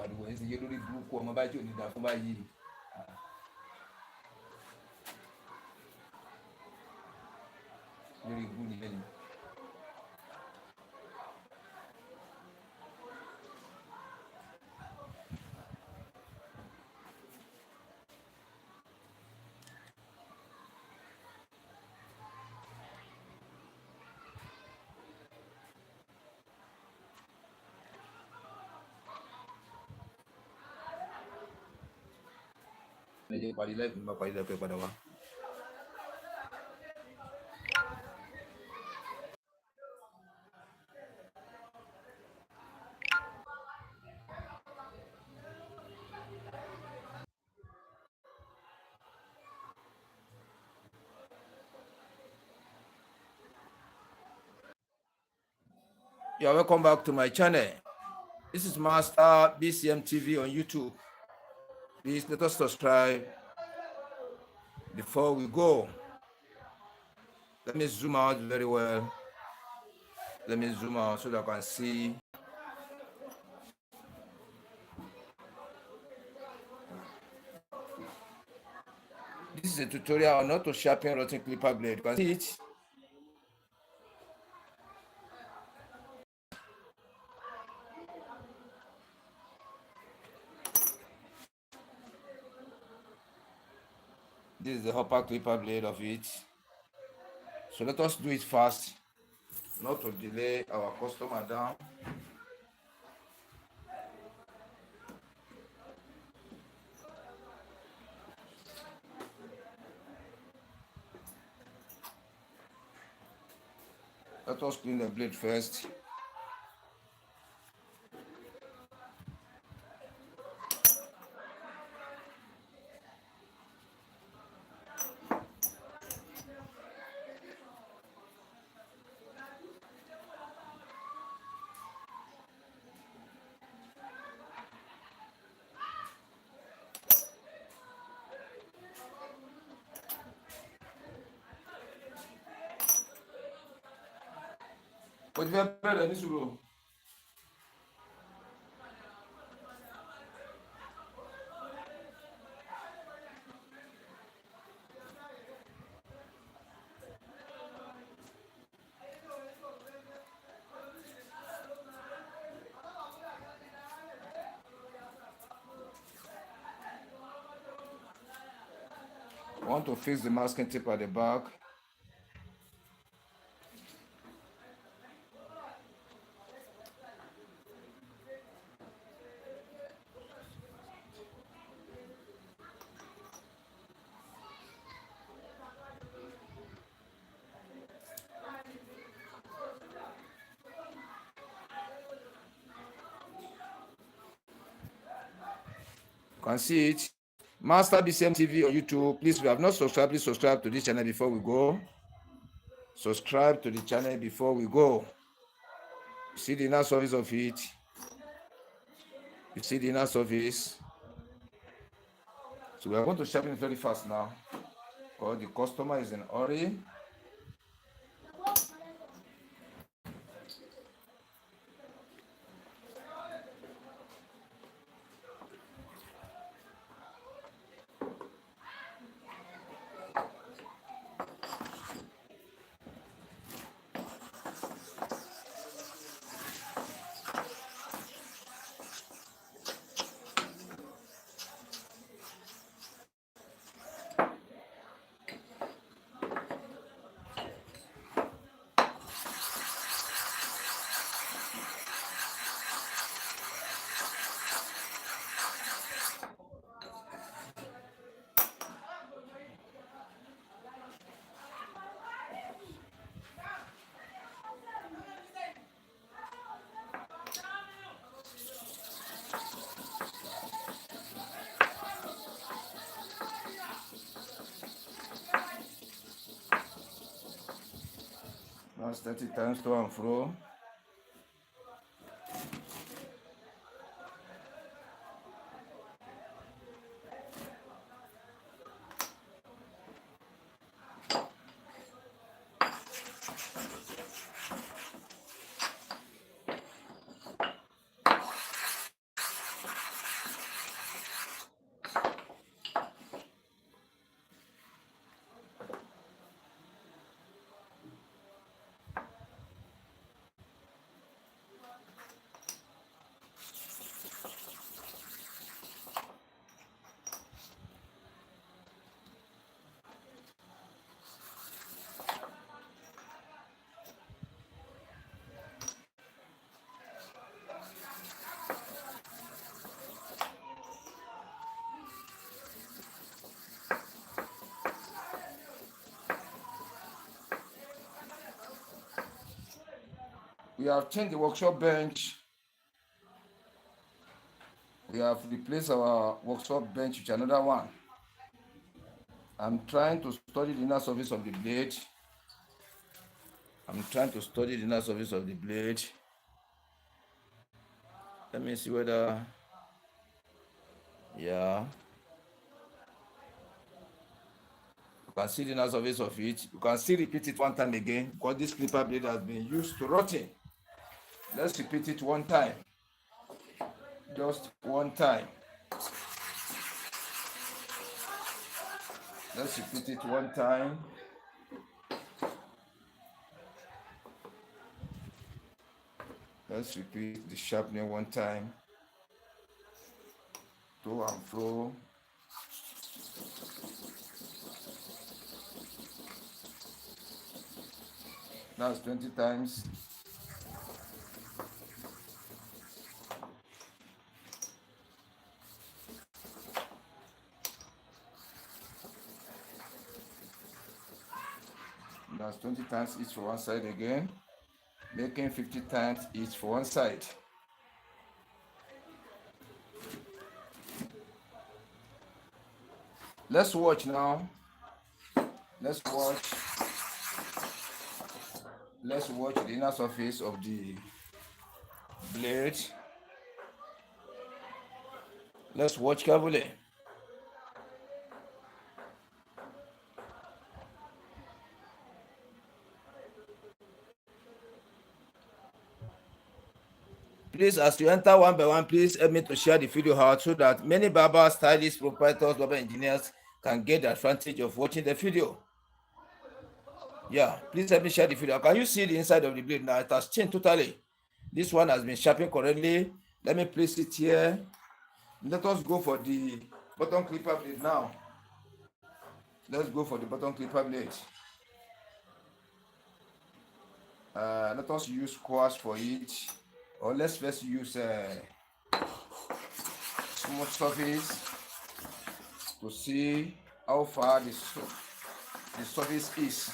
pariwo ẹ̀ ń ṣe yé lórí burúkú ọmọ báyìí tí ò ní dá fún báyìí. Lórí ibú nìyẹn ni. Ẹ jẹ́ parí láìpẹ́ bá parí láìpẹ́ padà wá. You are welcome back to my channel. This is Master BCM TV on YouTube. Please let us subscribe before we go. Let me zoom out very well. Let me zoom out so that I can see. This is a tutorial on how to sharpen rotten clipper blade. You can see it. This is the upper clipper blade of it. So let us do it fast, not to delay our customer down. Let us clean the blade first. But if you have better, this will. I want to fix the masking tape at the back. You can see it. Master BCM TV on YouTube. Please, if you have not subscribed, please subscribe to this channel before we go. Subscribe to the channel before we go. You see the inner surface of it. You see the inner surface. So we are going to sharpen it very fast now, because the customer is in a hurry. That's 30 times to and fro. We have changed the workshop bench. We have replaced our workshop bench with another one. I'm trying to study the inner surface of the blade. Let me see whether, yeah. You can see the inner surface of it. You can still repeat it one time again because this clipper blade has been used to rotting. Let's repeat it one time. Just one time. Let's repeat it one time. Let's repeat the sharpening one time. To and fro. That's 20 times. That's 20 times each for one side again, making 50 times each for one side. Let's watch now. Let's watch the inner surface of the blade. Let's watch carefully. Please, as you enter one by one, please help me to share the video out so that many barbers, stylists, proprietors, barber engineers can get the advantage of watching the video. Yeah, please help me share the video. Can you see the inside of the blade now? It has changed totally. This one has been sharpened correctly. Let me place it here. Let us go for the bottom clipper blade now. Let's go for the bottom clipper blade. Let us use squash for it, or let's first use smooth surface to see how far the surface is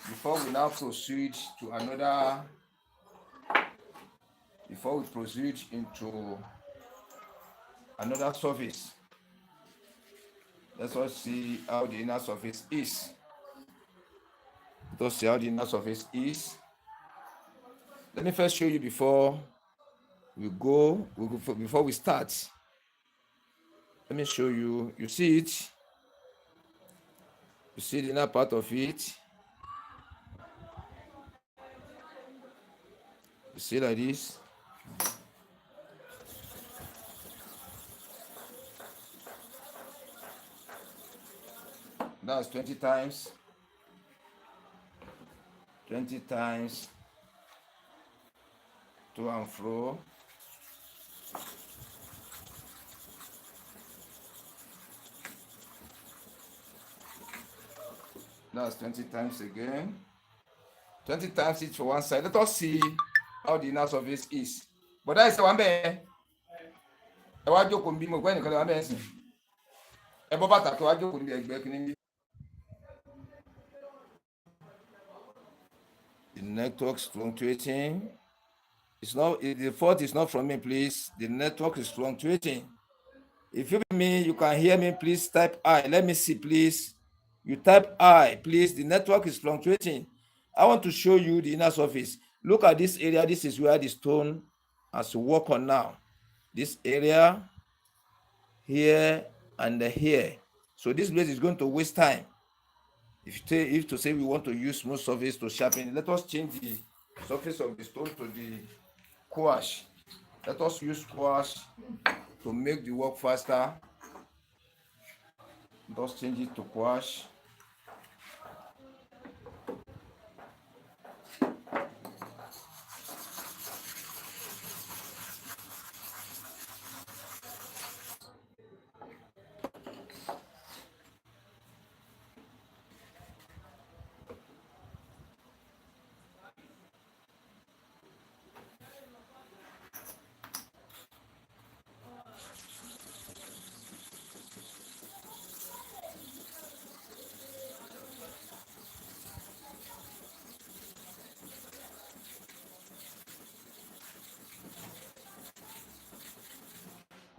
before we now proceed to another. Before we proceed into another surface, let us see how the inner surface is. Let us see how the inner surface is. Let me first show you before we start. Let me show you. You see it? You see the inner part of it? You see like this? That's 20 times. 20 times to and fro. That's 20 times again. 20 times each for one side. Let us see how the inner surface is. But that is one bear. I want you to be more when you come to the network is fluctuating. It's not, the fault is not from me, please. The network is fluctuating. If you hear me, you can hear me, please type I. Let me see, please. You type I, please. The network is fluctuating. I want to show you the inner surface. Look at this area. This is where the stone has to work on now. This area, here, and here. So this blade is going to waste time. If to say we want to use smooth surface to sharpen, let us change the surface of the stone to the squash. Let us use squash to make the work faster. Let us change it to squash.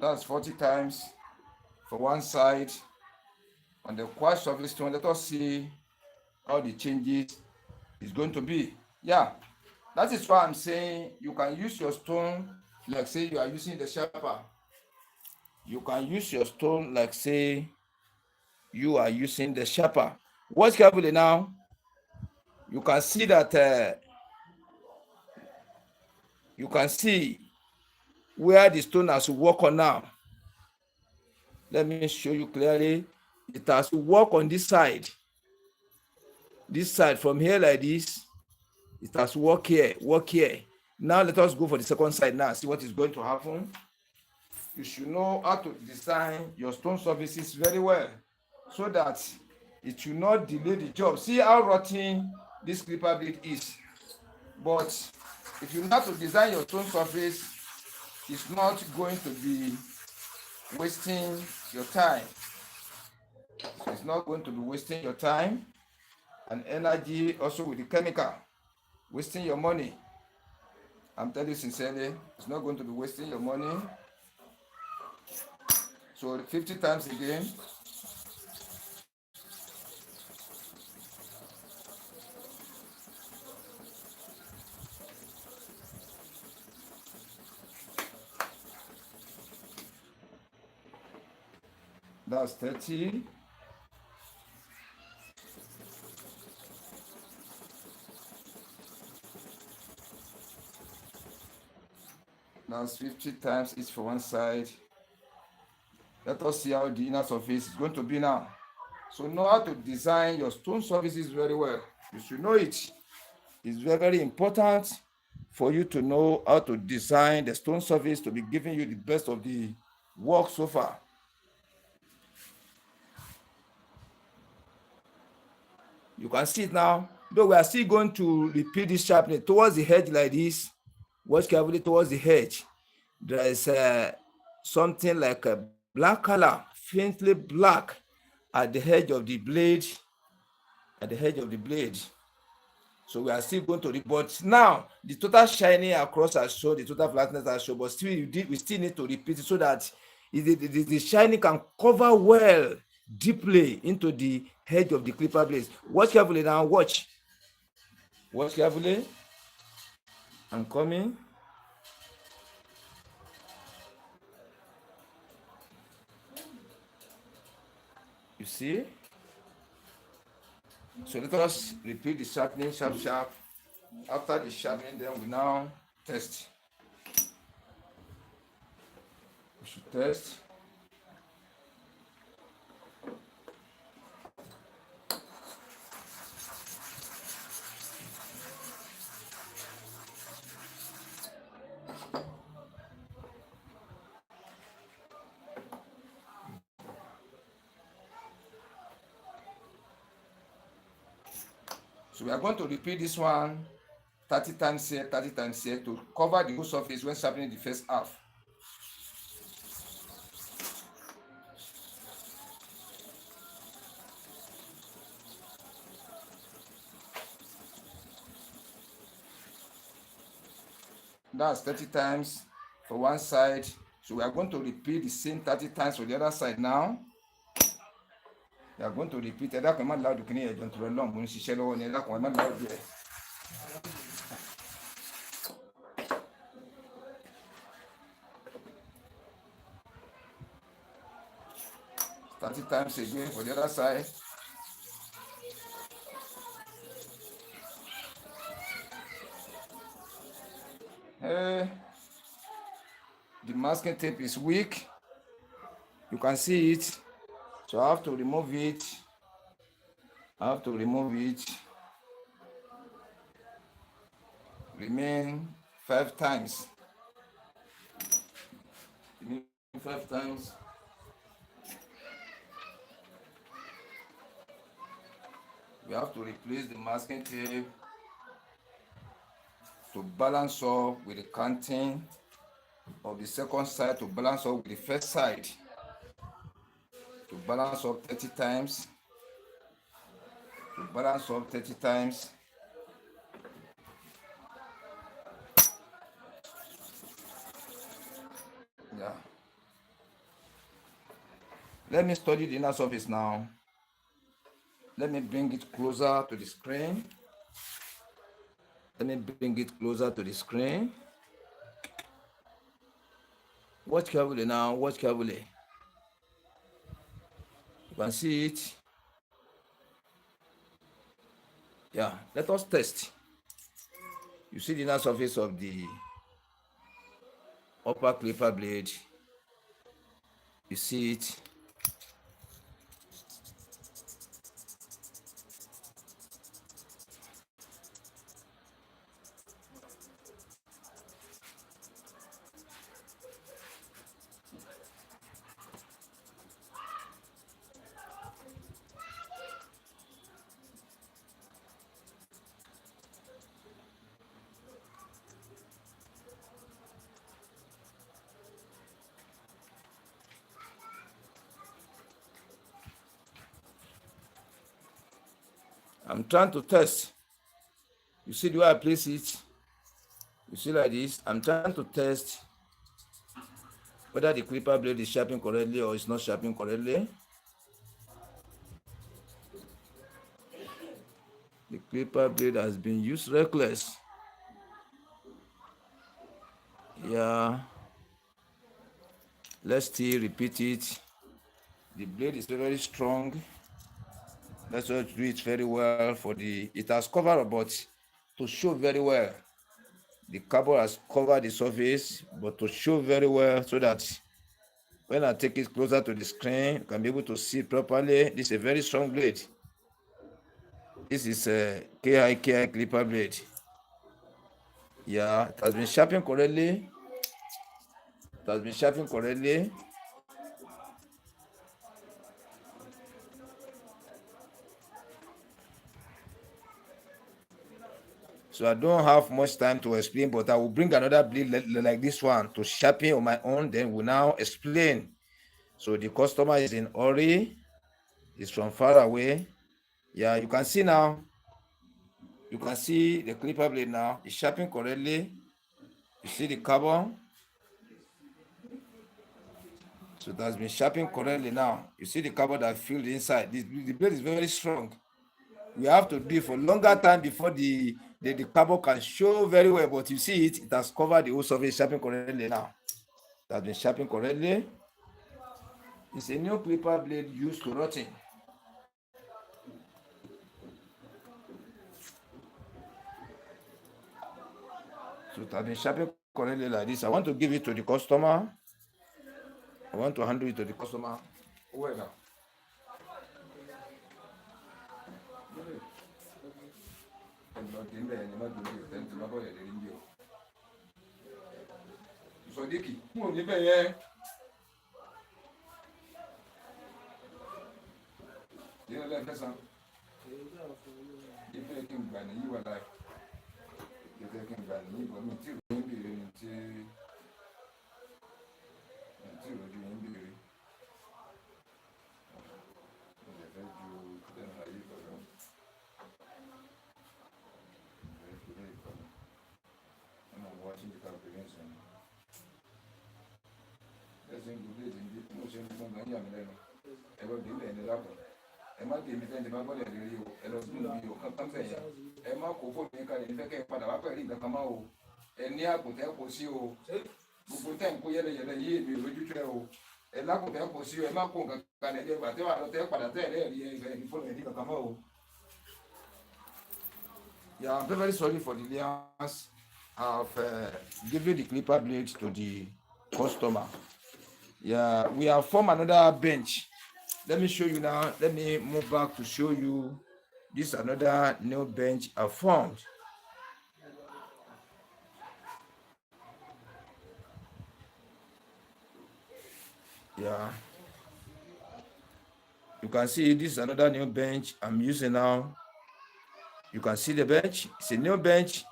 That's 40 times for one side. On the quartz surface stone, let us see how the changes is going to be. Yeah, that is why I'm saying you can use your stone like say you are using the sharper. You can use your stone like say you are using the sharper. Watch carefully now. You can see that you can see where the stone has to work on now. Let me show you clearly. It has to work on this side. This side from here like this. It has to work here, work here. Now let us go for the second side now. See what is going to happen. You should know how to design your stone surfaces very well so that it will not delay the job. See how rotten this clipper blade is. But if you know how to design your stone surface, it's not going to be wasting your time. So it's not going to be wasting your time and energy also with the chemical, wasting your money. I'm telling you sincerely, it's not going to be wasting your money. So 50 times again. That's 30. That's 50 times each for one side. Let us see how the inner surface is going to be now. So know how to design your stone surfaces very well. You should know it. It's very, very important for you to know how to design the stone surface to be giving you the best of the work so far. You can see it now. Though we are still going to repeat this sharpening towards the edge like this. Watch carefully towards the edge. There is something like a black color, faintly black, at the edge of the blade. At the edge of the blade. So we are still going to, but now the total shining across our show, the total flatness our show, but still we still need to repeat it so that the shining can cover well deeply into the edge of the clipper blades. Watch carefully now. Watch carefully. I'm coming. You see? So let us repeat the sharpening, sharp, sharp. After the sharpening, then we now test. We should test. So we are going to repeat this one 30 times here, 30 times here to cover the whole surface when sharpening the first half. That's 30 times for one side. So we are going to repeat the same 30 times for the other side now. We are going to repeat. Ẹ dákun ẹ má loud kìíní ẹ̀jọ̀ nítorí Ọlọ́run mo ń ṣiṣẹ́ lọ́wọ́ ni ẹ dákun ẹ má loud yẹ. 30 times again for the other side. The masking tape is weak. You can see it. So I have to remove it. Remain 5 times. Remain 5 times. We have to replace the masking tape to balance up with the canting of the second side, to balance up with the first side, to balance up 30 times, Yeah. Let me study the inner surface now. Let me bring it closer to the screen. Let me bring it closer to the screen. Watch carefully now. Watch carefully. You can see it. Yeah, let us test. You see the inner surface of the upper clipper blade. You see it. I'm trying to test. You see the way I place it? You see like this? I'm trying to test whether the clipper blade is sharpened correctly or it's not sharpened correctly. The clipper blade has been used reckless. Yeah. Let's still repeat it. The blade is very strong. Let's just do it very well for the, it has covered, but to show very well. The cardboard has covered the surface, but to show very well so that when I take it closer to the screen, you can be able to see it properly. This is a very strong blade. This is a KI clipper blade. Yeah, it has been sharpened correctly. It has been sharpened correctly. So I don't have much time to explain, but I will bring another blade like this one to sharpen on my own. Then we'll now explain. So the customer is in hurry. It's from far away. Yeah, you can see now. You can see the clipper blade now. It's sharpened correctly. You see the carbon. So it has been sharpened correctly now. You see the carbon that filled inside. The blade is very strong. We have to do it for longer time before the carbon can show very well. But you see it, it has covered the whole surface, sharpened correctly now. It has been sharpened correctly. It's a new clipper blade used to rotting. So it has been sharpened correctly like this. I want to give it to the customer. I want to handle it to the customer. Where now? Sọdíkì fún òní bẹ́ẹ̀ yẹn. Yẹ́n lẹ́ẹ̀fẹ́ san. Ìfẹ́ kí n gbà ní yíwà láì. Ìfẹ́ kí n gbà ní yíwà mi tí ìròyìn bèrè ní tí ìròyìn yín bèrè. Ìfẹ́ ju lẹ́nu ayé ìkọ̀lọ́. Ìfẹ́ ju lẹ́nu ìkọ̀lọ́. I'm watching the calculation. Ẹ̀sìn gbogbo èdè ní bí mo ṣe ń fún gan yà mí lẹ́nu. Ẹ̀rọ ìdílé ẹni lápò. Ẹ má dé ibi tẹ́ni bá gbọ́dọ̀ rí o. Ẹ lọ sínú ibi o. Kápán fẹ̀yà. Ẹ má kó fóònù yín kalẹ̀ nífẹ̀ẹ́ kẹ́ ẹ padà wá pẹ̀lú ìgbà kan máa o. Ẹ ní àpò tẹ́ kó sí o. Gbogbo tẹ́ ń kó yẹ́lẹyẹ̀lẹ yé èmi lójú tẹ́ o. Ẹ lápò tẹ́ kó sí o. Ẹ má kó nǹkan kalẹ̀ jẹ́ ìgbà tẹ́ wà lọ tẹ́ padà tẹ́ ẹ̀ rí ẹ̀ ní fóònù yẹn ní kankan máa o. Yeah, I'm very sorry for the liens. I've given the clipper blade to the customer. Yeah, we have formed another bench. Let me show you now. Let me move back to show you. This is another new bench I formed. Yeah. You can see this is another new bench I'm using now. You can see the bench. It's a new bench.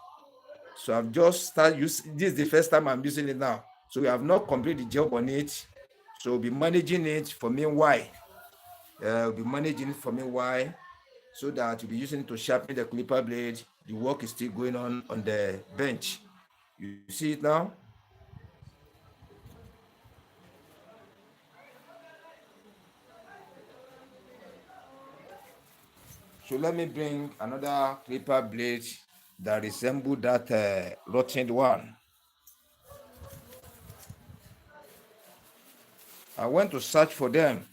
So I've just started using this is the first time I'm using it now. So we have not completed the job on it. So we'll be managing it for me. Why? We'll be managing it for me. Why? So that we'll be using it to sharpen the clipper blade. The work is still going on the bench. You see it now? So let me bring another clipper blade that resemble that rotten one. I went to search for them.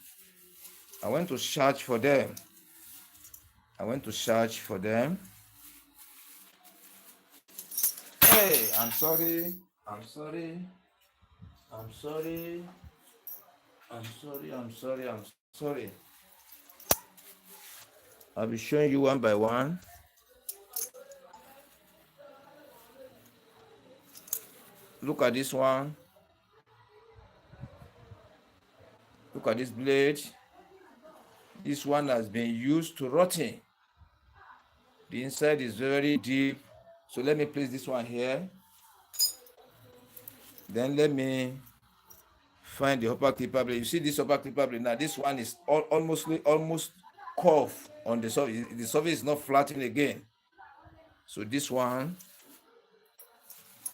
I went to search for them. Hey, I'm sorry. I'll be showing you one by one. Look at this one. Look at this blade. This one has been used to rotting. The inside is very deep. So let me place this one here. Then let me find the upper clipper blade. You see this upper clipper blade now. This one is almost curved on the surface. The surface is not flattened again. So this one.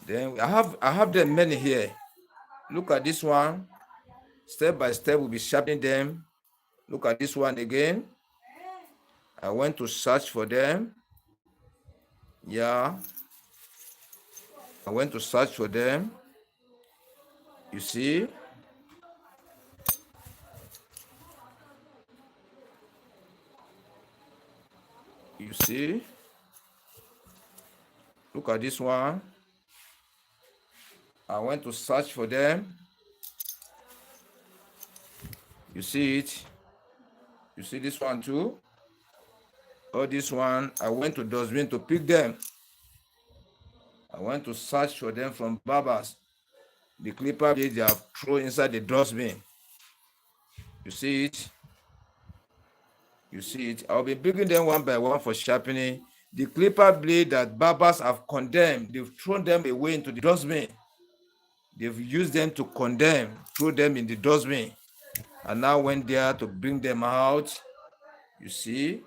Then I have them many here. Look at this one. Step by step, we'll be sharpening them. Look at this one again. I went to search for them. Yeah. I went to search for them. You see? You see? Look at this one. I went to search for them. You see it? You see this one too? Or this one, I went to dustbin to pick them. I went to search for them from barbers. The clipper blade they have thrown inside the dustbin. You see it? You see it? I'll be bringing them one by one for sharpening. The clipper blade that barbers have condemned, they've thrown them away into the dustbin. They've used them to condemn, throw them in the dustbin. And now went there to bring them out. You see?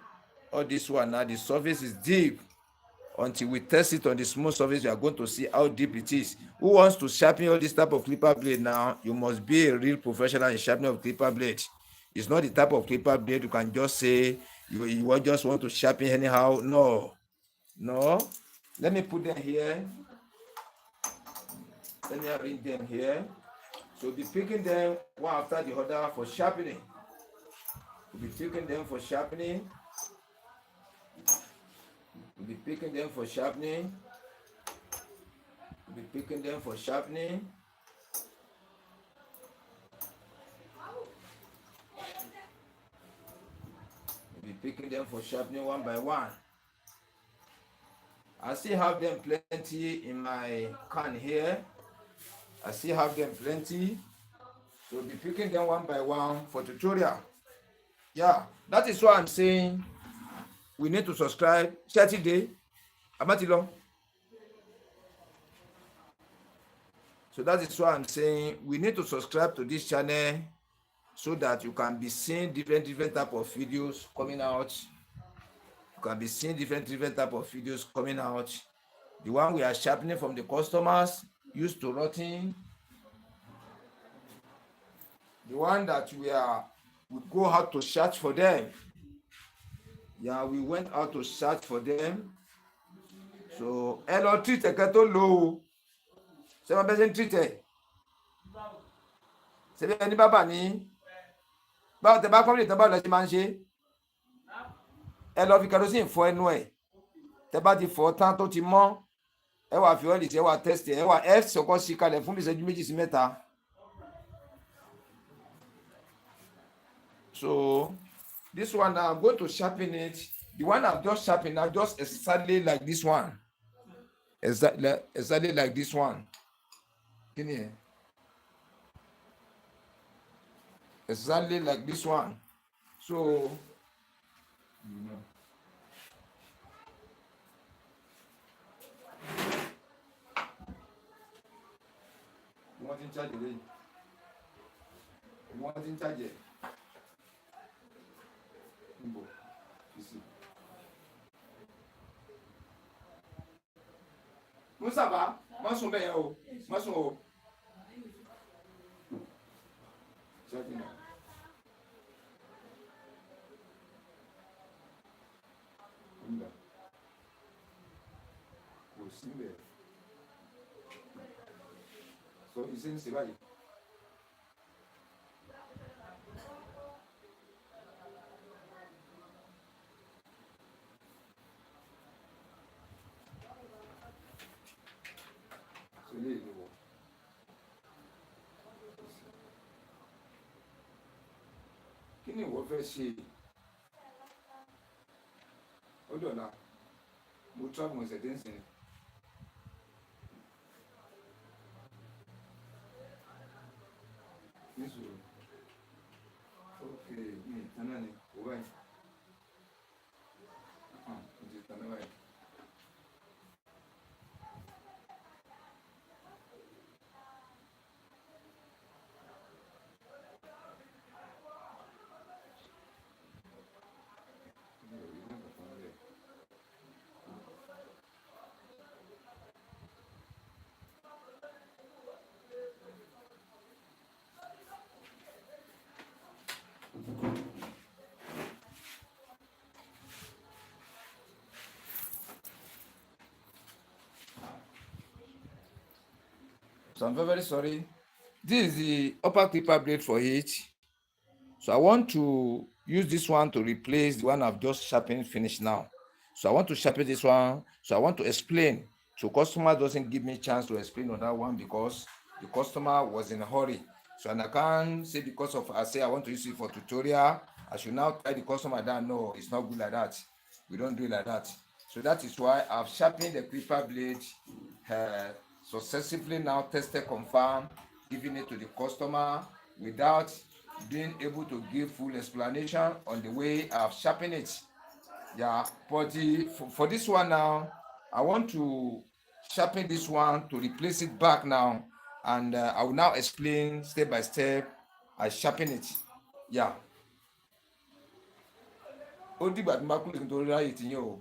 All this one now, the surface is deep. Until we test it on the smooth surface, we are going to see how deep it is. Who wants to sharpen all this type of clipper blade now? You must be a real professional in sharpening of clipper blade. It's not the type of clipper blade you can just say you just want to sharpen anyhow. No. Let me put them here. Let me arrange them here. So we'll be picking them one after the other for sharpening. We'll be picking them for sharpening. We'll be picking them for sharpening. We'll be picking them for sharpening. We'll be picking them for sharpening one by one. I still have them plenty in my can here. I still have them plenty. So we'll be picking them one by one for tutorial. Yeah, that is why I'm saying we need to subscribe. 30 days. Amatilo. So that is why I'm saying we need to subscribe to this channel so that you can be seeing different type of videos coming out. You can be seeing different type of videos coming out. The one we are sharpening from the customers used to rotting. The one that we go out to search for them. Yeah, we went out to search for them. So, hello, treat a cattle low. Seven percent treated. Seven any baba ni. But the back of the baba manche. Hello, fi kerosene fọ ẹnu ẹ. Tẹ́ bá ti fọ tán tó ti mọ́. Ẹ wá fi oil ẹ wá test ẹ wá ẹ sọkọ sí kalẹ̀ fún bí ìṣẹ́jú méjì sí mẹ́ta. So, this one now I'm going to sharpen it. The one I've just sharpened now, just exactly like this one. Exactly like this one. In here. Exactly like this one. So, you want to charge it? You want to charge it? Musaba, masun bẹ́ẹ̀ o, masun o. So it's in Sibai. So yeah, kí ni ìwọ fẹ́ ṣe? Ó dọ̀la mo travel mo ṣẹ̀dẹ̀ ń sìn. Nísòro ok mi ìtaná ni kò báyìí mo ti taná báyìí. So I'm very, very sorry. This is the upper clipper blade for it. So I want to use this one to replace the one I've just sharpened finished now. So I want to sharpen this one. So I want to explain. So customer doesn't give me chance to explain on that one because the customer was in a hurry. So and I can't say because of I say I want to use it for tutorial. I should now tell the customer that no, it's not good like that. We don't do it like that. So that is why I've sharpened the clipper blade successfully now tested, confirmed, giving it to the customer without being able to give full explanation on the way I've sharpened it. Yeah, but for this one now, I want to sharpen this one to replace it back now, and I will now explain step by step. I sharpen it. Yeah. Ó dìgbà tí mo bá kúrò nítorí ráyè tiyín o.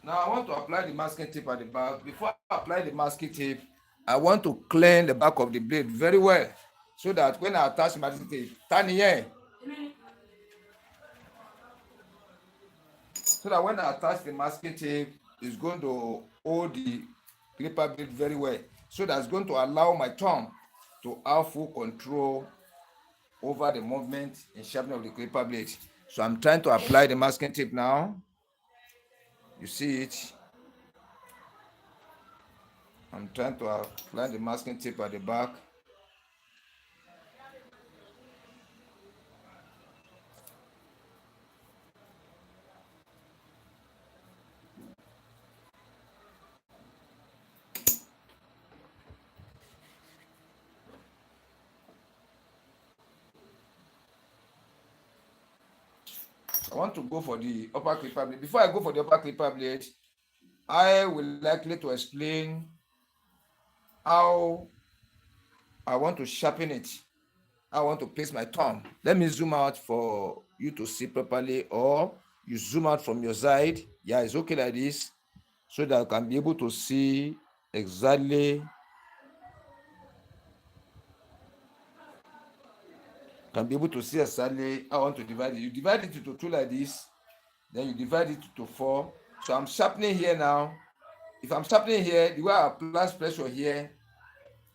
Now I want to apply the masking tape at the back. Before I apply the masking tape, I want to clean the back of the blade very well so that when I attach the masking tape, so that when I attach the masking tape, it's going to hold the clipper blade very well. So that's going to allow my thumb to have full control over the movement and sharpening of the clipper blade. So I'm trying to apply the masking tape now. You see it. I'm trying to apply the masking tape at the back. I want to go for the upper clipper blade. Before I go for the upper clipper blade, I will likely to explain how I want to sharpen it. I want to place my thumb. Let me zoom out for you to see properly, or you zoom out from your side. Yeah, it's okay like this, so that I can be able to see exactly. Can be able to see exactly how I want to divide it. You divide it into two like this, then you divide it into four. So I'm sharpening here now. If I'm sharpening here, the way I apply pressure here,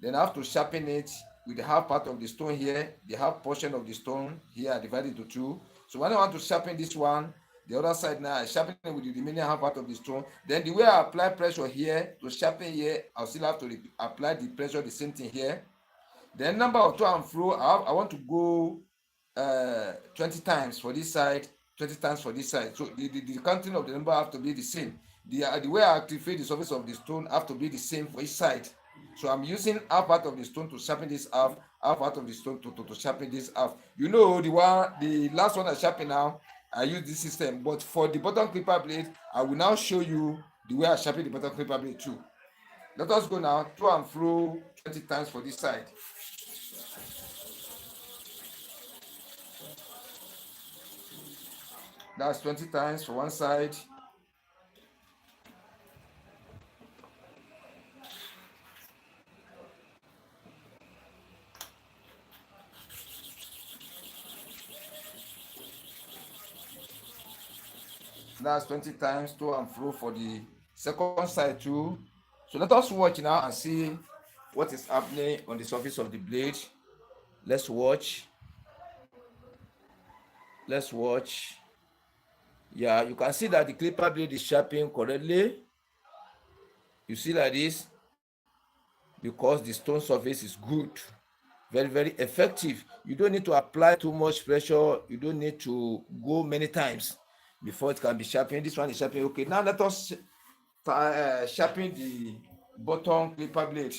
then I have to sharpen it with the half part of the stone here, the half portion of the stone here, I divide it into two. So when I want to sharpen this one, the other side now, I sharpen it with the remaining half part of the stone. Then the way I apply pressure here to sharpen here, I'll still have to apply the pressure, the same thing here. Then number of to and fro, I want to go 20 times for this side, 20 times for this side. So the counting of the number have to be the same. The way I activate the surface of the stone have to be the same for each side. So I'm using half part of the stone to sharpen this half part of the stone to sharpen this half. You know, the last one I sharpen now, I use this system. But for the bottom clipper blade, I will now show you the way I sharpen the bottom clipper blade too. Let us go now, to and fro 20 times for this side. That's 20 times for one side. That's 20 times to and fro for the second side too. So let us watch now and see what is happening on the surface of the blade. Let's watch. Let's watch. Yeah, you can see that the clipper blade is sharpened correctly. You see like this because the stone surface is good, very, very effective. You don't need to apply too much pressure. You don't need to go many times before it can be sharpened. This one is sharpened. Okay, now let us sharpen the bottom clipper blade.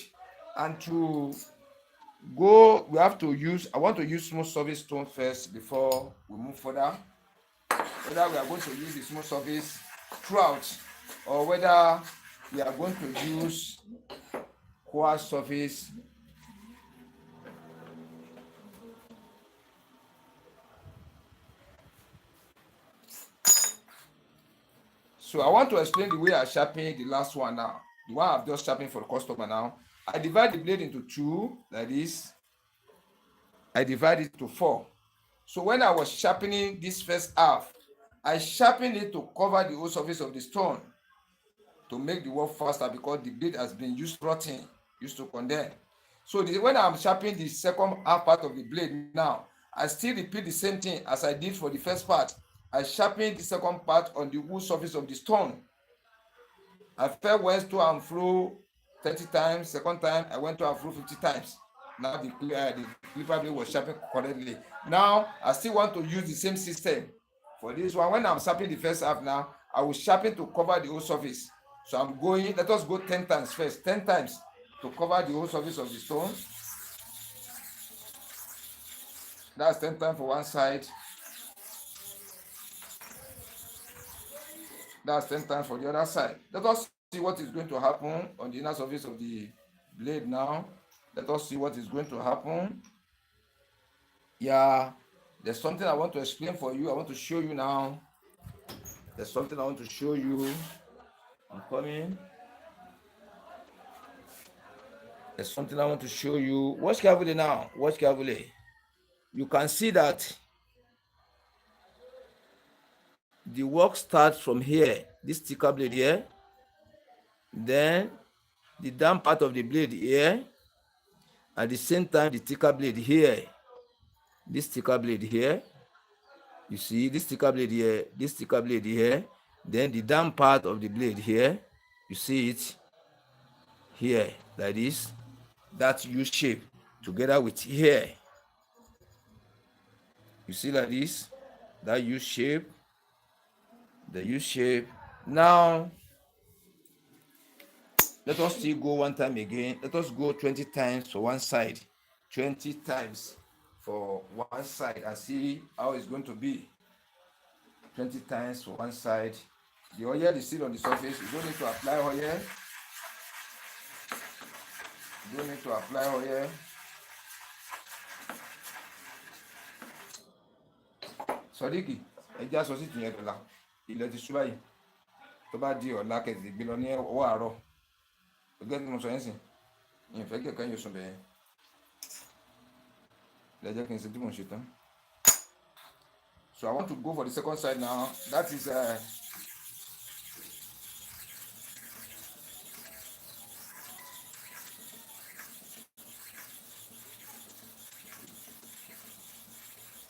And to go, we have to use, I want to use smooth surface stone first before we move further. Whether we are going to use the smooth surface throughout or whether we are going to use quartz surface. So I want to explain the way I sharpen the last one now. The one I've just sharpened for the customer now. I divide the blade into two, like this. I divide it to four. So when I was sharpening this first half, I sharpened it to cover the whole surface of the stone to make the work faster because the blade has been used to rotting, used to condemn. So when I'm sharpening the second half part of the blade now, I still repeat the same thing as I did for the first part. I sharpen the second part on the wood surface of the stone. I first went to and fro 30 times. Second time, I went to and fro 50 times. Now the clipper blade was sharpened correctly. Now, I still want to use the same system. For this one, when I'm sharpening the first half now, I will sharpen to cover the whole surface. So I'm going, let us go 10 times first. 10 times to cover the whole surface of the stone. That's 10 times for one side. That's 10 times for the other side. Let us see what is going to happen on the inner surface of the blade now. Let us see what is going to happen. Yeah, there's something I want to explain for you. I want to show you now. There's something I want to show you. I'm coming. There's something I want to show you. Watch carefully now. Watch carefully. You can see that the work starts from here, this thicker blade here. Then the down part of the blade here. At the same time, the thicker blade here. This thicker blade here. You see this thicker blade here, this thicker blade here. Then the down part of the blade here. You see it here, like this. That U shape together with here. You see like this, that U shape, the U shape. Now, let us still go one time again. Let us go 20 times for one side. 20 times for one side and see how it's going to be. 20 times for one side. The oil is still on the surface. You don't need to apply oil. You don't need to apply oil. Sọdíkì, ẹjẹ́ aṣọ sí tìyẹn dọ̀la. Ilẹ̀ ti ṣú báyìí. Tó bá di ọ̀la kẹ̀tì gbé lọ ní ọwọ́ àárọ̀. Ẹgbẹ́ tí mo sọ yẹn sìn. Ìyẹn kẹ̀kẹ́ yóò sùn bẹ́ẹ̀. Lẹ́jẹ́ kí n ṣe tí mo ṣe tán. So I want to go for the second side now. That is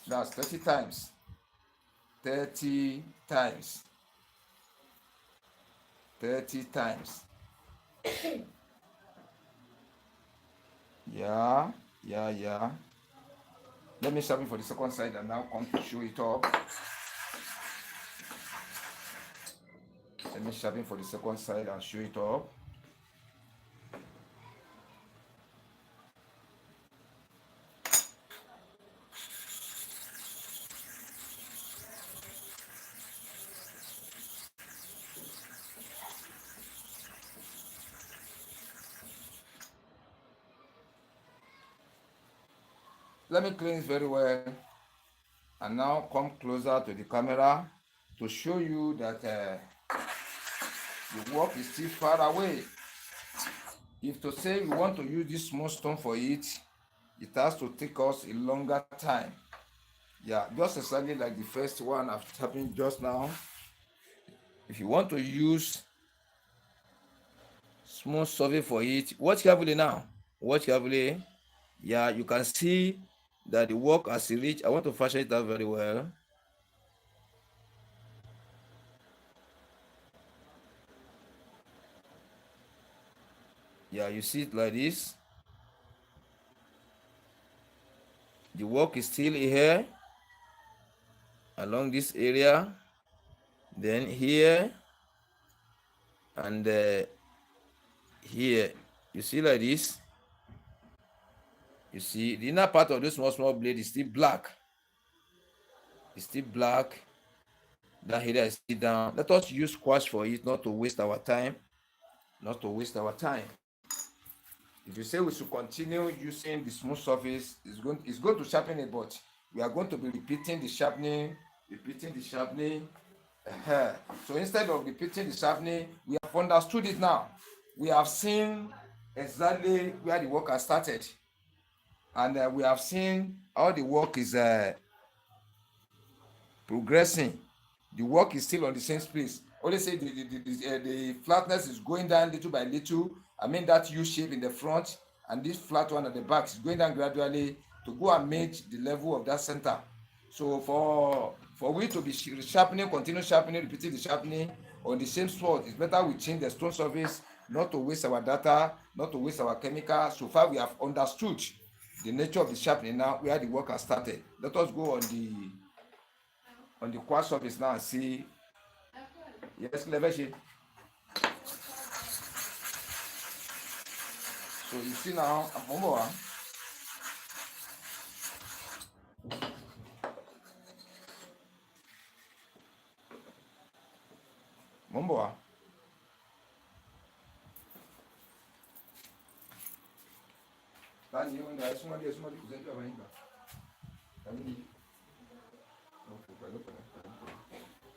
that's 30 times. 30 times. 30 times. Yeah. Let me sharpen for the second side and now come to show it up. Let me sharpen for the second side and show it up. Let me clean it very well and now come closer to the camera to show you that the work is still far away. If to say we want to use this small stone for it, it has to take us a longer time. Yeah, just exactly like the first one I've happened just now. If you want to use small survey for it, watch carefully now. Watch carefully. Yeah, you can see that the work has reached. I want to fashion it out very well. Yeah, you see it like this. The work is still here along this area. Then here and here. You see like this. You see the inner part of this small blade is still black. It's still black. That area is still down. Let us use squash for it, not to waste our time. Not to waste our time. If you say we should continue using the smooth surface, it's going to sharpen it, but we are going to be repeating the sharpening. So instead of repeating the sharpening, we have understood it now. We have seen exactly where the work has started, and we have seen how the work is progressing. The work is still on the same place. Only say the flatness is going down little by little. I mean that U shape in the front and this flat one at the back is going down gradually to go and meet the level of that center. So for we to be sharpening, continue sharpening, repeating the sharpening on the same spot, it's better we change the stone surface, not to waste our data, not to waste our chemical. So far we have understood the nature of the sharpening now, where the work has started. Let us go on the quartz surface now and see. Yes, Leveshi. So you see now, Momboa. Momboa. Tani yóò ń da ẹsùn mọ́lẹ̀ kò sẹ́ńtì ọ̀bá yín gbà. Tani yìí.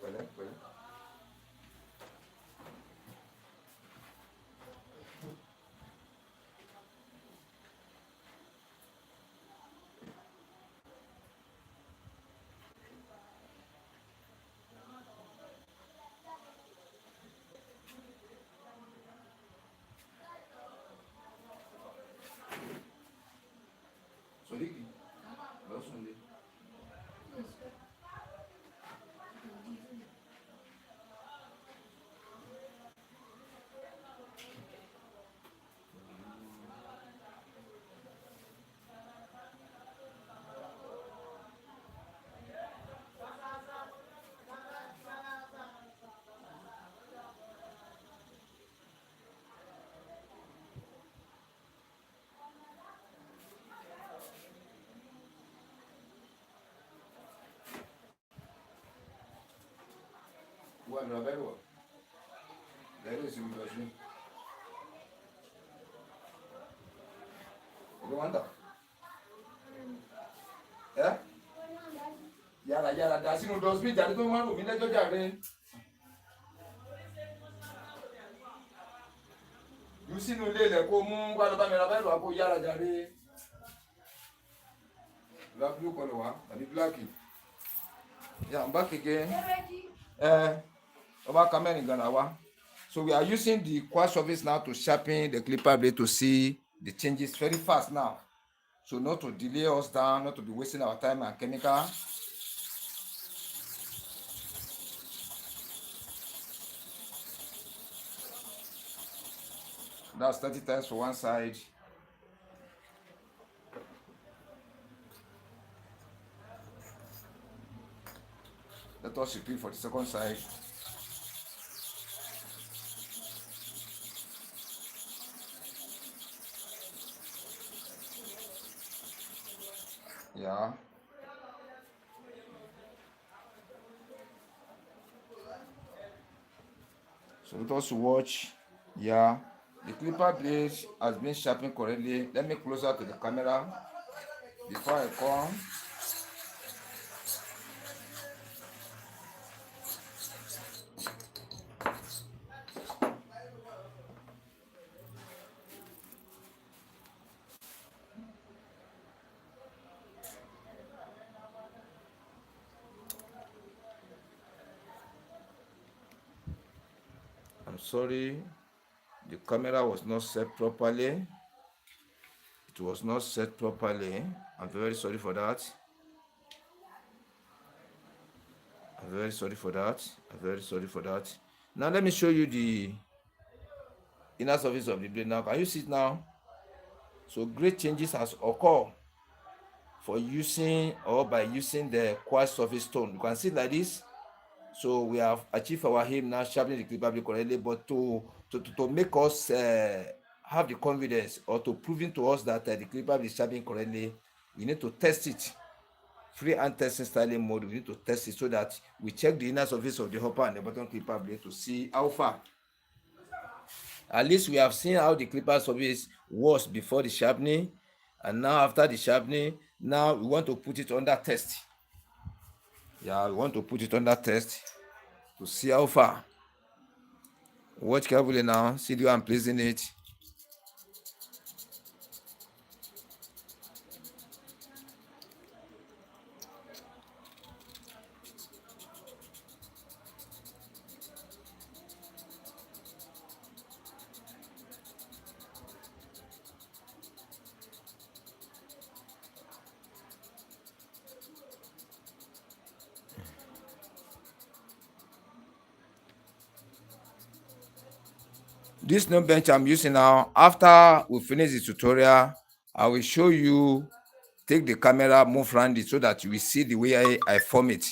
Pẹ̀lẹ́. Sọ̀ríkì lọ́sùn lé. Wọ́n lọ bẹ́ẹ̀ wọ̀. Lẹ́yìn ìsinmi lọ sí. Ìlú wọn dà. Ẹ́ yàrá dà sínú dustbin jáde tó máa ń rò mí lẹ́jọ́ jàre. Jù sínú ilé ilẹ̀ kó mú wá lọ bá mi ra bẹ́ẹ̀ lọ kó yàrá jàre. La blue color wa tàbí black. Yeah, I'm back again. Over camera in Ghana. So we are using the quartz surface now to sharpen the clipper blade to see the changes very fast now. So not to delay us down, not to be wasting our time and chemical. That's 30 times for one side. Let us repeat for the second side. Yeah. So let us watch. Yeah. The clipper blade has been sharpened correctly. Let me closer to the camera before I come. I'm sorry, the camera was not set properly. It was not set properly. I'm very sorry for that. I'm very sorry for that. I'm very sorry for that. Now let me show you the inner surface of the blade. Now can you see it now? So great changes has occurred for using or by using the quartz surface stone. You can see it like this. So we have achieved our aim now, sharpening the clipper blade correctly. But to make us have the confidence or to proving to us that the clipper blade is sharpening correctly, we need to test it. Free and testing styling mode. We need to test it so that we check the inner surface of the upper and the bottom clipper blade to see how far. At least we have seen how the clipper surface was before the sharpening, and now after the sharpening, now we want to put it under test. Yeah, we want to put it under test to see how far. Watch carefully now. See the way I'm placing it. This new bench I'm using now, after we finish the tutorial, I will show you, take the camera, move around it so that you will see the way I form it.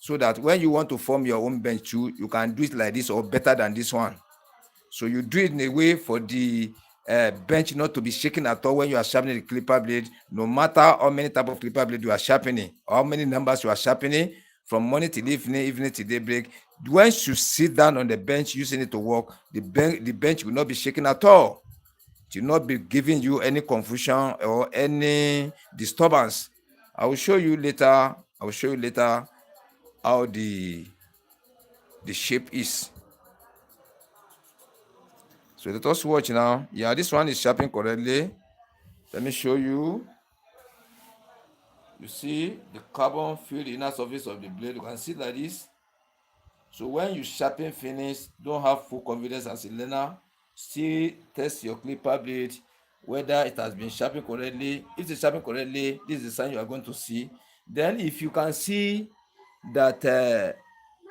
So that when you want to form your own bench too, you can do it like this or better than this one. So you do it in a way for the bench not to be shaken at all when you are sharpening the clipper blade, no matter how many type of clipper blade you are sharpening, or how many numbers you are sharpening, from morning till evening, evening till daybreak. Once you sit down on the bench using it to work, the bench will not be shaken at all. It will not be giving you any confusion or any disturbance. I will show you later. How the shape is. So let us watch now. Yeah, this one is sharpened correctly. Let me show you. You see the carbon fill the inner surface of the blade. You can see like this. So when you sharpen finish, don't have full confidence as a learner. Still test your clipper blade whether it has been sharpened correctly. If it's sharpened correctly, this is the sign you are going to see. Then if you can see that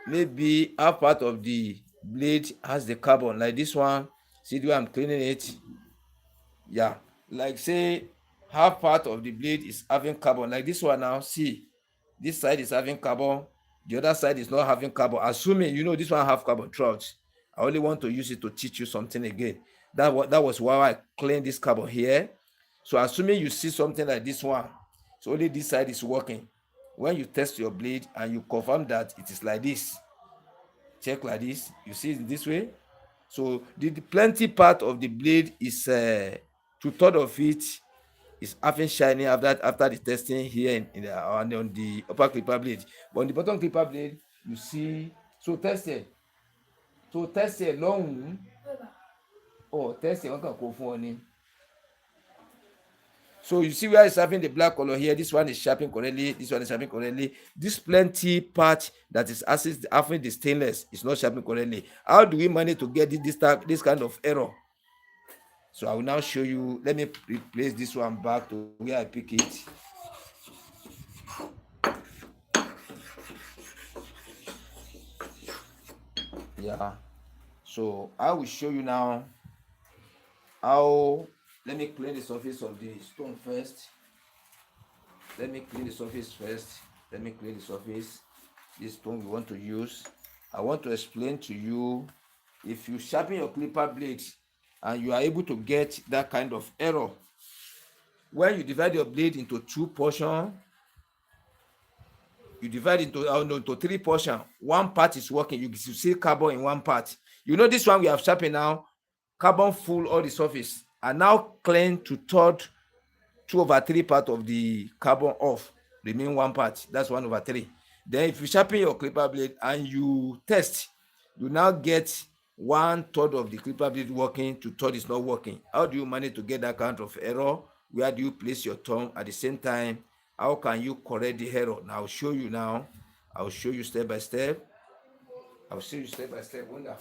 maybe half part of the blade has the carbon, like this one, see the way I'm cleaning it. Yeah, like say half part of the blade is having carbon, like this one now. See, this side is having carbon, the other side is not having carbon. Assuming you know this one have carbon throughout. I only want to use it to teach you something again. That was why I cleaned this carbon here. So assuming you see something like this one, so only this side is working. When you test your blade and you confirm that it is like this, check like this, you see it this way. So the plenty part of the blade is 2/3 of it is having shining after the testing here on the upper clipper blade. But on the bottom clipper blade, you see. So test it lọ́hùn-ún. Test it, wọ́n kàn kó fún ọ ni. So you see where it's having the black color here. This one is sharpened correctly. This one is sharpened correctly. This plenty part that is having the stainless is not sharpened correctly. How do we manage to get this kind of error? So I will now show you. Let me replace this one back to where I pick it. Yeah. So I will show you now how. Let me clean the surface of the stone first. Let me clean the surface. This stone we want to use. I want to explain to you, if you sharpen your clipper blade and you are able to get that kind of error, when you divide your blade into two portions, you divide into 3 portions. One part is working. You see carbon in one part. You know this one we have sharpened now, carbon full all the surface, and now clean to 2/3 part of the carbon off, remain one part. That's 1/3. Then if you sharpen your clipper blade and you test, you now get 1/3 of the clipper blade working, 2/3 is not working. How do you manage to get that kind of error? Where do you place your thumb at the same time? How can you correct the error? Now I'll show you now. I'll show you step by step. Wonder.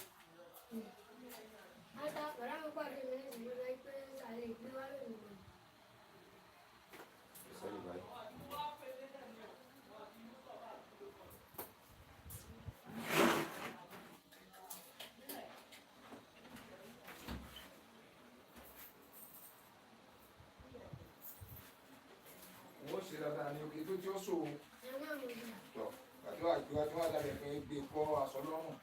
Wọ́n ṣe dáadáa ní òkè tó tí ó so tọ̀ àti wá dábẹ̀ pé gbé kọ́ aṣọ lọ́rùn.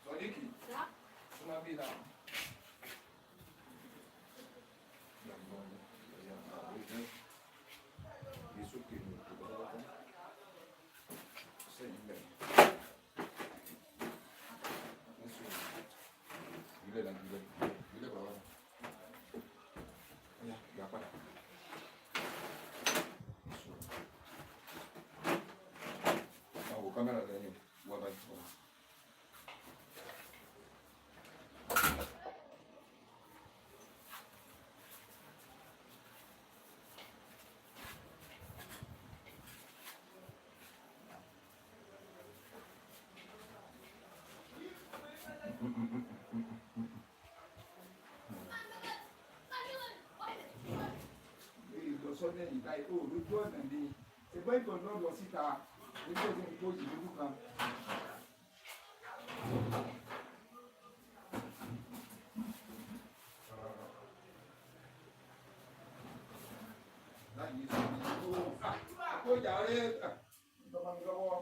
Sọdíkì, súnmọ́ bí náà. Cámara lẹ́yìn wọ́n bá ti wọ́n. Ìlọsọ́lẹ̀ ìgbà ìkó lójú ọ̀nà ni ẹgbẹ́ ìtọ̀ náà lọ síta nígbà tí mo kó ìlú kan. Láyé ìṣòro àkójà rẹ̀ ìjọba mi lọ́wọ́.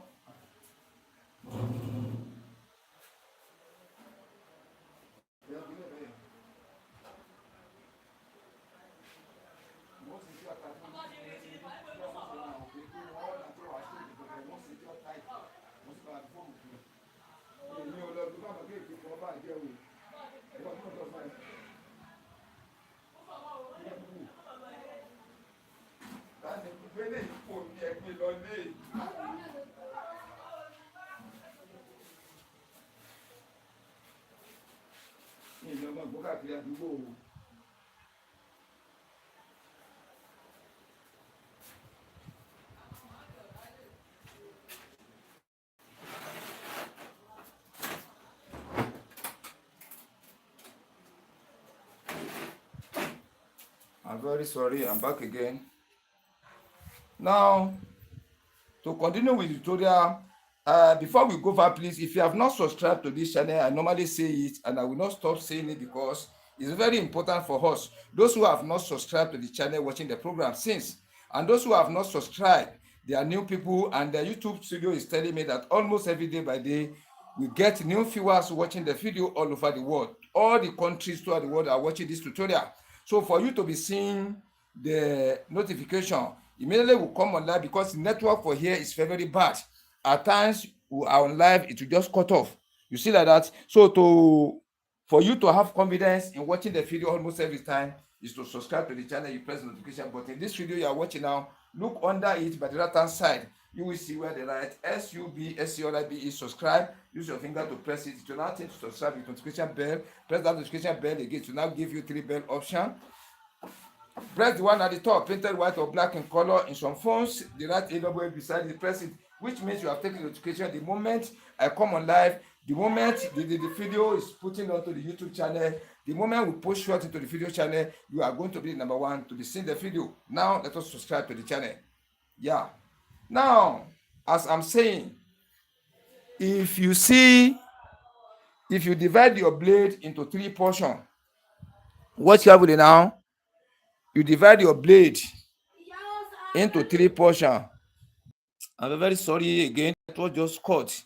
Ìjọba gbọ́kàkiri àdúgbò wo. I'm very sorry, I'm back again. Now, to continue with the tutorial, before we go far, please, if you have not subscribed to this channel, I normally say it and I will not stop saying it because it's very important for us. Those who have not subscribed to the channel watching the program since, and those who have not subscribed, they are new people, and the YouTube studio is telling me that almost every day by day, we get new viewers watching the video all over the world. All the countries throughout the world are watching this tutorial. So for you to be seeing the notification, immediately will come on live because the network for here is very, very bad. At times we are on live, it will just cut off. You see like that? So for you to have confidence in watching the video almost every time is to subscribe to the channel. You press the notification button. This video you are watching now, look under it by the right hand side. You will see where the right SUBSCRIB is subscribe. Use your finger to press it. It will now take to subscribe with notification bell. Press that notification bell again to now give you 3 bell option. Press the one at the top, painted white or black in color. In some phones, the right AWA beside it, press it, which means you have taken the notification. The moment I come on live, the moment the video is putting onto the YouTube channel, the moment we post short into the video channel, you are going to be number 1 to be seeing the video. Now, let us subscribe to the channel. Yeah. Now, as I'm saying, if you divide your blade into 3 portions, what you have with it now? You divide your blade into 3 portions. I'm very sorry again, it was just cut.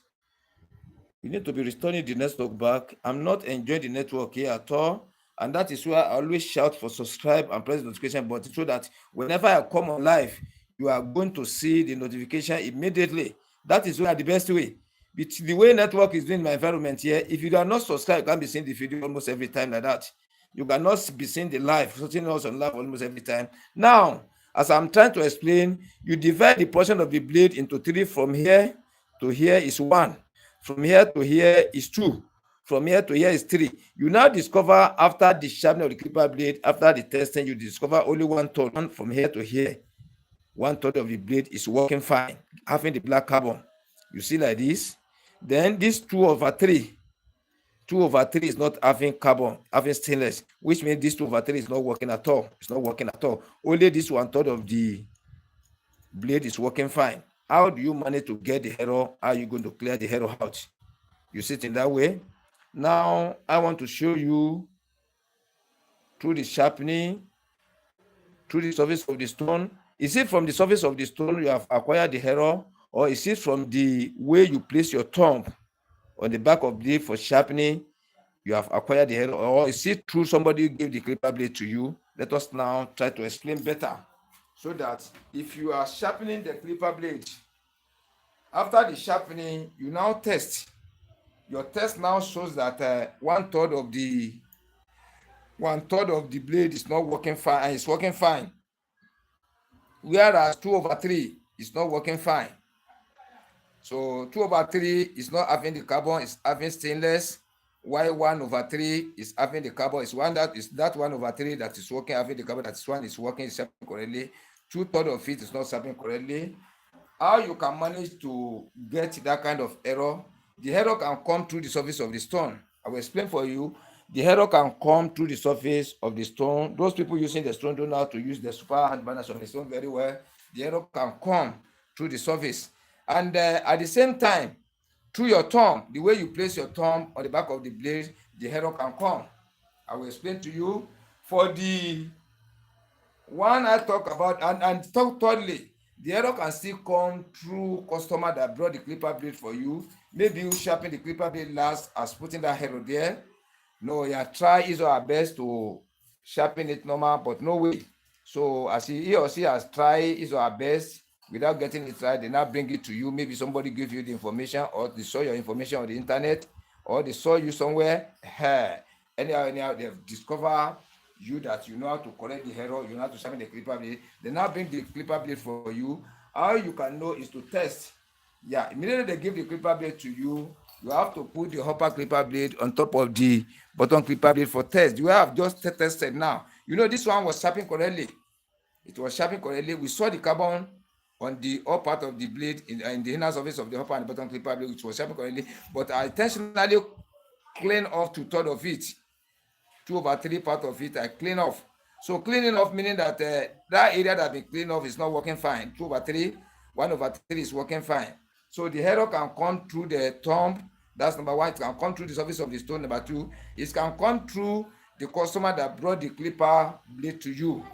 You need to be restoring the network back. I'm not enjoying the network here at all. And that is why I always shout for subscribe and press the notification button so that whenever I come on live, you are going to see the notification immediately. That is one of the best way. But the way network is doing my environment here, if you are not subscribed, you can't be seeing the video almost every time like that. You cannot be seeing the live, something else on live almost every time. Now, as I'm trying to explain, you divide the portion of the blade into three. From here to here is one. From here to here is two. From here to here is three. You now discover after the sharpening of the clipper blade, after the testing, you discover only 1/3. One from here to here, 1/3 of the blade is working fine, having the black carbon. You see like this. Then this 2/3. 2/3 is not having carbon, having stainless, which means this 2/3 is not working at all. It's not working at all. Only this 1/3 of the blade is working fine. How do you manage to get the error? How are you going to clear the error out? You see it in that way. Now I want to show you through the sharpening, through the surface of the stone. Is it from the surface of the stone you have acquired the error, or is it from the way you place your thumb on the back of the blade for sharpening you have acquired the error, or is it through somebody who gave the clipper blade to you? Let us now try to explain better, so that if you are sharpening the clipper blade, after the sharpening, you now test. Your test now shows that 1/3 of the blade is not working fine, and it's working fine, whereas 2/3 is not working fine. So 2/3 is not having the carbon, it's having stainless, while 1/3 is having the carbon. It's one that is that 1/3 that is working, having the carbon, that is one is working, is happening correctly. 2/3 of it is not happening correctly. How you can manage to get that kind of error? The error can come through the surface of the stone. I will explain for you. The error can come through the surface of the stone. Those people using the stone don't know how to use the super hand burners of the stone very well. The error can come through the surface. And at the same time, through your thumb, the way you place your thumb on the back of the blade, the error can come. I will explain to you. For the one I talk about, and thirdly, the error can still come through customer that brought the clipper blade for you. Maybe you sharpen the clipper blade last as putting that error there. No, you try his or her best to sharpen it normal, but no way. So as he or she has tried his or her best without getting it right, they now bring it to you. Maybe somebody gives you the information, or they saw your information on the internet, or they saw you somewhere. Anyhow, they've discovered you that you know how to correct the error, you know how to sharpen the clipper blade. They now bring the clipper blade for you. How you can know is to test. Yeah, immediately they give the clipper blade to you, you have to put the upper clipper blade on top of the bottom clipper blade for test. You have just tested now. You know this one was sharpened correctly. It was sharpened correctly. We saw the carbon on the upper part of the blade in the inner surface of the upper and the bottom clipper blade, which was sharpened correctly. But I intentionally clean off 2/3 of it. 2/3 part of it I clean off. So cleaning off meaning that that area that has been cleaned off is not working fine. 2/3, 1/3 is working fine. So the error can come through the thumb. That's number one. It can come through the surface of the stone. Number two, it can come through the customer that brought the clipper blade to you.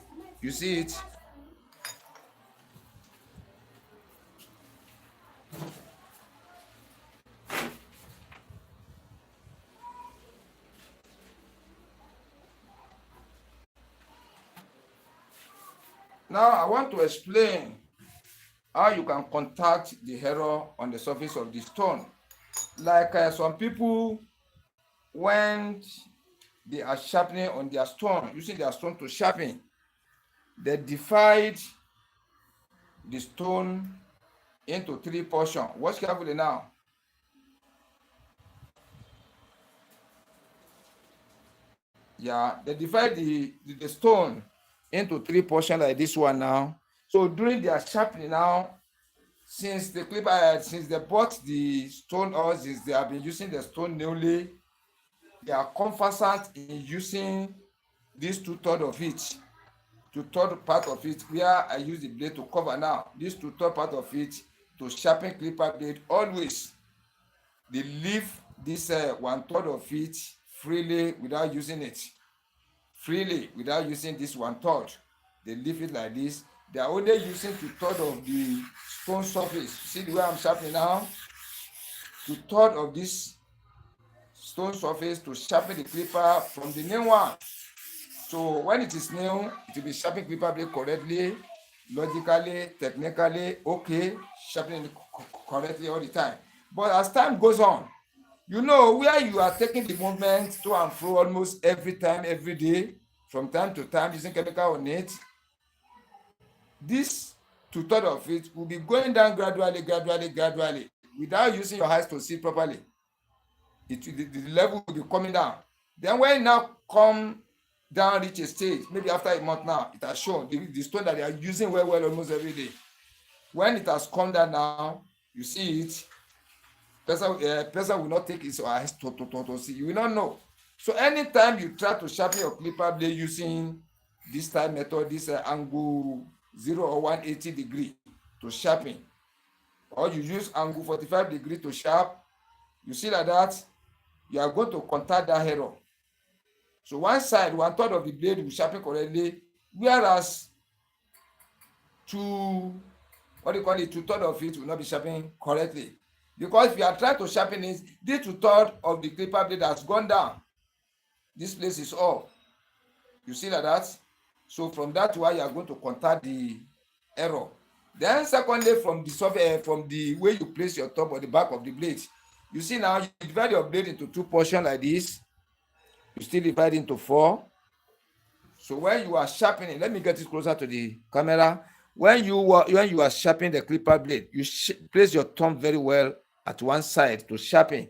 You see it? Now I want to explain how you can contact the error on the surface of the stone. Like some people, when they are sharpening on their stone, using their stone to sharpen, they divide the stone into 3 portions. Watch carefully now. Yeah, they divide the stone into 3 portions like this one now. So during their sharpening now, since the clipper, since they bought the stone, or since they have been using the stone newly, they are conversant in using this 2/3 of it, 2/3 part of it, where I use the blade to cover now. This 2/3 part of it to sharpen clipper blade, always they leave this 1/3 of it freely without using it. Freely without using this 1/3. They leave it like this. They are only using 2/3 of the stone surface. See the way I'm sharpening now? 2/3 of this stone surface to sharpen the clipper from the new one. So when it is new, it will be sharpening clipper blade correctly, logically, technically, okay, sharpening correctly all the time. But as time goes on, you know, where you are taking the movement to and fro almost every time, every day, from time to time, using chemical on it, this two-third of it will be going down gradually, without using your eyes to see properly. The level will be coming down. Then when it now come down, reach a stage, maybe after a month now, it has shown the stone that they are using well almost every day. When it has come down now, you see it, person will not take his eyes to see. You will not know. So anytime you try to sharpen your clipper blade using this type method, this angle 0 or 180 degree to sharpen, or you use angle 45 degree to sharp, you see like that, you are going to contact that error. So one side, one third of the blade will sharpen correctly, whereas two, what do you call it, two-third of it will not be sharpening correctly. Because if you are trying to sharpen it, this two-third of the clipper blade has gone down. This place is up. You see like that? So from that way, you are going to contact the error. Then secondly, from the way you place your top or the back of the blade, you see now you divide your blade into two portions like this. You still divide into four. So when you are sharpening, let me get it closer to the camera. When you are sharpening the clipper blade, you place your thumb very well at one side to sharpen.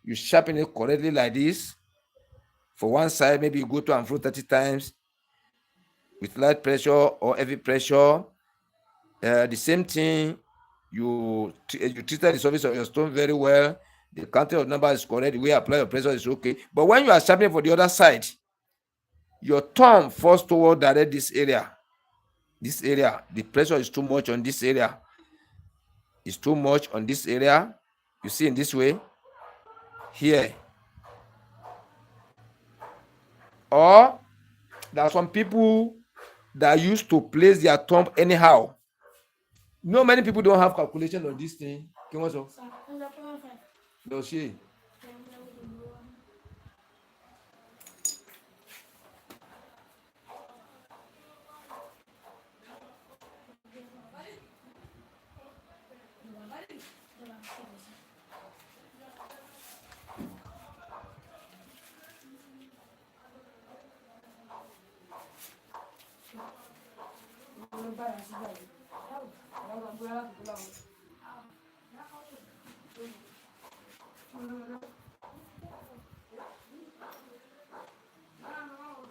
You sharpen it correctly like this. For one side, maybe you go to and fro 30 times with light pressure or heavy pressure. The same thing, you treated the surface of your stone very well. The counting of number is correct. The way you apply your pressure is okay. But when you are sharpening for the other side, your thumb falls toward direct this area. This area, the pressure is too much on this area. It's too much on this area. You see in this way, here. Or there are some people that used to place their thumb anyhow. No, many people don't have calculation on this thing. No, she.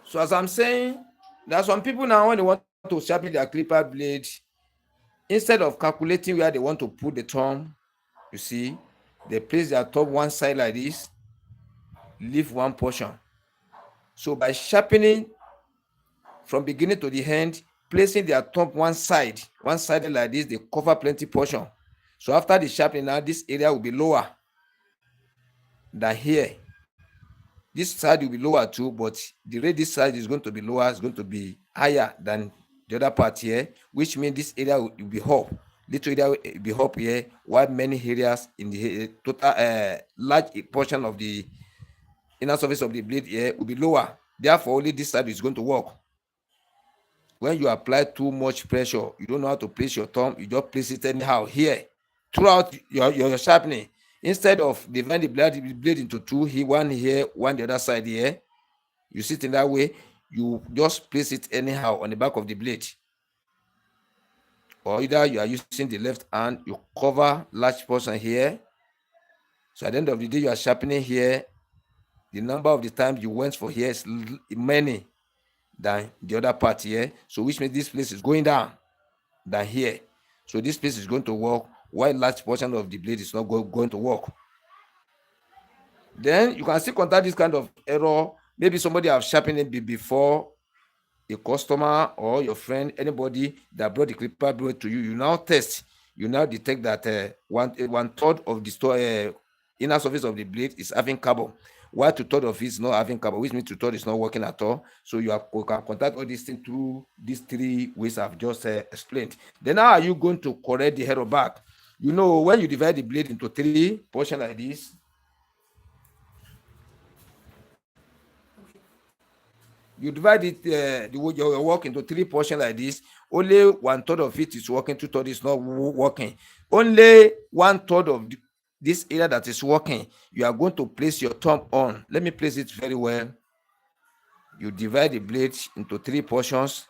So as I'm saying, there are some people now when they want to sharpen their clipper blade, instead of calculating where they want to put the thumb, you see, they place their thumb one side like this, leave one portion. So by sharpening from beginning to the end, placing their thumb one side like this, they cover plenty portion. So after the sharpening now, this area will be lower than here. This side will be lower too, but the rate this side is going to be lower, is going to be higher than the other part here, which means this area will be up. Little area will be up here, while many areas in the total large portion of the inner surface of the blade here will be lower. Therefore, only this side is going to work. When you apply too much pressure, you don't know how to place your thumb, you just place it anyhow here. Throughout your sharpening, instead of dividing the blade into two, one here, one the other side here, you sit in that way, you just place it anyhow on the back of the blade. Or either you are using the left hand, you cover large portion here. So at the end of the day, you are sharpening here. The number of the times you went for here is many than the other part here. So which means this place is going down than here. So this place is going to work, while large portion of the blade is not going to work. Then you can still contact this kind of error. Maybe somebody have sharpened it before, a customer or your friend, anybody that brought the clipper blade to you. You now test, you now detect that one third of the inner surface of the blade is having carbon, while two-third of it is not having carbon, which means two-third is not working at all. So you can contact all these things through these three ways I've just explained. Then how are you going to correct the error back? You know, when you divide the blade into three portions like this, You divide it, your work into 3 portions like this. Only 1/3 of it is working, 2/3 is not working. Only 1/3 of this area that is working, you are going to place your thumb on. Let me place it very well. You divide the blade into 3 portions.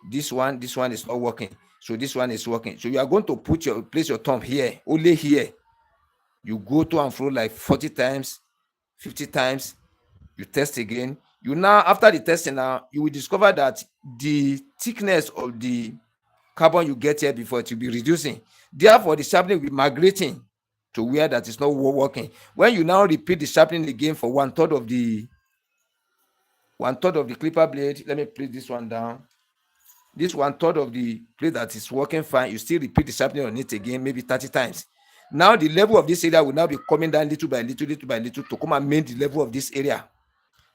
This one is not working, so this one is working. So you are going to place your thumb here, only here. You go to and fro like 40 times, 50 times. You test again. You now, after the testing now, you will discover that the thickness of the carbon you get here before, it will be reducing. Therefore, the sharpening will be migrating to where that is not working. When you now repeat the sharpening again for 1/3 of the clipper blade, let me place this one down. This 1/3 of the blade that is working fine, you still repeat the sharpening on it again, maybe 30 times. Now the level of this area will now be coming down little by little to come and make the level of this area.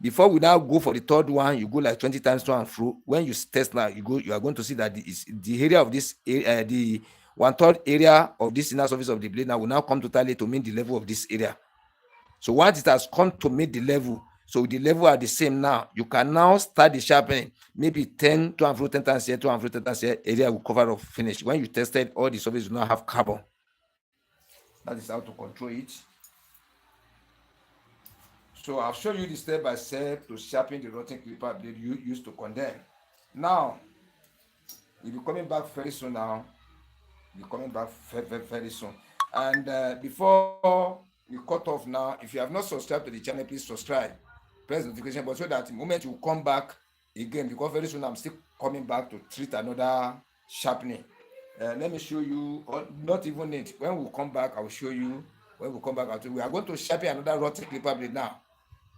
Before we now go for the third one, you go like 20 times to and fro. When you test now, you are going to see that the area of this, the 1/3 area of this inner surface of the blade now will now come totally to meet the level of this area. So once it has come to meet the level, so the level are the same now, you can now start the sharpening. Maybe 10 to and fro, 10 times here, to and fro, 10 times here, area will cover up, finish. When you tested, all the surface will not have carbon. That is how to control it. So I've shown you the step by step to sharpen the rotten clipper blade you used to condemn. Now, you'll be coming back very soon now. You'll be coming back very soon. And before we cut off now, if you have not subscribed to the channel, please subscribe. Press the notification button so that the moment you come back again, because very soon I'm still coming back to treat another sharpening. Let me show you, or not even it. When we come back, I will show you. When we come back, we are going to sharpen another rotten clipper blade now.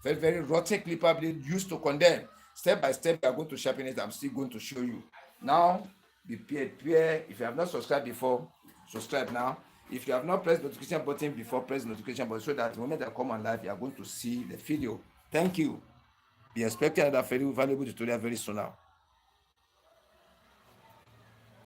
Very rotten clipper blade used to condemn. Step by step, we are going to sharpen it. I'm still going to show you. Now, be prepared. If you have not subscribed before, subscribe now. If you have not pressed the notification button before, press the notification button so that the moment I come on live, you are going to see the video. Thank you. Be expecting another very valuable tutorial very soon now.